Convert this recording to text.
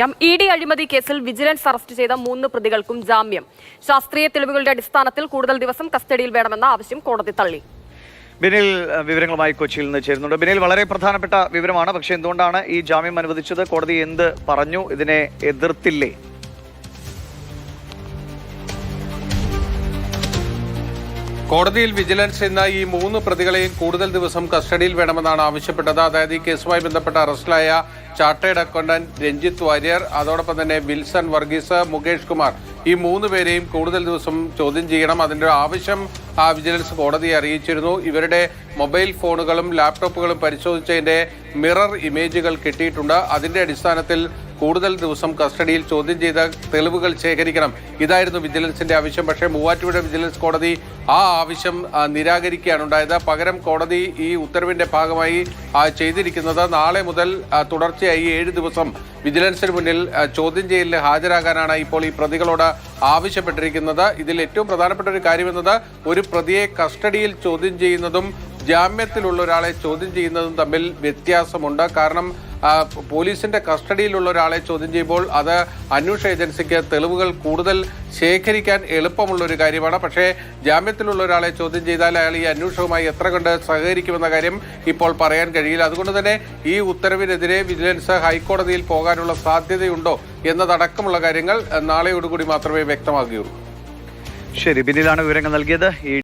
ED. അഴിമതി കേസിൽ vigilance arrest ചെയ്ത 3 പ്രതികൾക്കും ജാമ്യം. ശാസ്ത്രീയ തെളിവുകളുടെ അടിസ്ഥാനത്തിൽ കൂടുതൽ ദിവസം കസ്റ്റഡിയിൽ വേണമെന്ന ആവശ്യം കോടതി തള്ളി. ബിനിൽ വിവരങ്ങളുമായി കൊച്ചിയിൽ നിന്ന് ചേരുന്നുണ്ട്. ബിനിൽ, വളരെ പ്രധാനപ്പെട്ട വിവരമാണ്. പക്ഷേ എന്തുകൊണ്ടാണ് ഈ ജാമ്യം അനുവദിച്ചത്? കോടതി എന്ത് പറഞ്ഞു? ഇതിനെ എതിർത്തില്ലേ? കോടതിയിൽ വിജിലൻസ് ഇന്ന് ഈ 3 പ്രതികളെയും കൂടുതൽ ദിവസം കസ്റ്റഡിയിൽ വേണമെന്നാണ് ആവശ്യപ്പെട്ടത്. അതായത് ഈ കേസുമായി ബന്ധപ്പെട്ട അറസ്റ്റിലായ ചാർട്ടേഡ് അക്കൗണ്ടന്റ് രഞ്ജിത്ത് വാര്യർ, അതോടൊപ്പം തന്നെ വിൽസൺ വർഗീസ്, മുകേഷ് കുമാർ, ഈ 3 പേരെയും കൂടുതൽ ദിവസം ചോദ്യം ചെയ്യണം. അതിന്റെ ആവശ്യം വിജിലൻസ് കോടതിയെ അറിയിച്ചിരുന്നു. ഇവരുടെ മൊബൈൽ ഫോണുകളും ലാപ്ടോപ്പുകളും പരിശോധിച്ചതിന്റെ മിറർ ഇമേജുകൾ കിട്ടിയിട്ടുണ്ട്. അതിന്റെ അടിസ്ഥാനത്തിൽ കൂടുതൽ ദിവസം കസ്റ്റഡിയിൽ ചോദ്യം ചെയ്ത തെളിവുകൾ ശേഖരിക്കണം. ഇതായിരുന്നു വിജിലൻസിന്റെ ആവശ്യം. പക്ഷേ മൂവാറ്റുപുഴ വിജിലൻസ് കോടതി ആ ആവശ്യം നിരാകരിക്കുകയാണ് ഉണ്ടായത്. പകരം കോടതി ഈ ഉത്തരവിന്റെ ഭാഗമായി ചെയ്തിരിക്കുന്നത് നാളെ മുതൽ തുടർച്ചയായി 7 ദിവസം വിജിലൻസിന് മുന്നിൽ ചോദ്യം ചെയ്യലിന് ഹാജരാകാനാണ് ഇപ്പോൾ ഈ പ്രതികളോട് ആവശ്യപ്പെട്ടിരിക്കുന്നത്. ഇതിൽ ഏറ്റവും പ്രധാനപ്പെട്ട ഒരു കാര്യമെന്നത് ഒരു പ്രതിയെ കസ്റ്റഡിയിൽ ചോദ്യം ചെയ്യുന്നതും ജാമ്യത്തിലുള്ള ഒരാളെ ചോദ്യം ചെയ്യുന്നതും തമ്മിൽ വ്യത്യാസമുണ്ട്. കാരണം പോലീസിന്റെ കസ്റ്റഡിയിലുള്ള ഒരാളെ ചോദ്യം ചെയ്യുമ്പോൾ അത് അന്വേഷണ ഏജൻസിക്ക് തെളിവുകൾ കൂടുതൽ ശേഖരിക്കാൻ എളുപ്പമുള്ള ഒരു കാര്യമാണ്. പക്ഷേ ജാമ്യത്തിലുള്ള ഒരാളെ ചോദ്യം ചെയ്താൽ അയാൾ ഈ അന്വേഷണവുമായി എത്ര കണ്ട് സഹകരിക്കുമെന്ന കാര്യം ഇപ്പോൾ പറയാൻ കഴിയില്ല. അതുകൊണ്ട് തന്നെ ഈ ഉത്തരവിനെതിരെ വിജിലൻസ് ഹൈക്കോടതിയിൽ പോകാനുള്ള സാധ്യതയുണ്ടോ എന്നതടക്കമുള്ള കാര്യങ്ങൾ നാളെയോടുകൂടി മാത്രമേ വ്യക്തമാകുകയുള്ളൂ. ശരി, ബിനിലാണ് വിവരങ്ങൾ നൽകിയത്.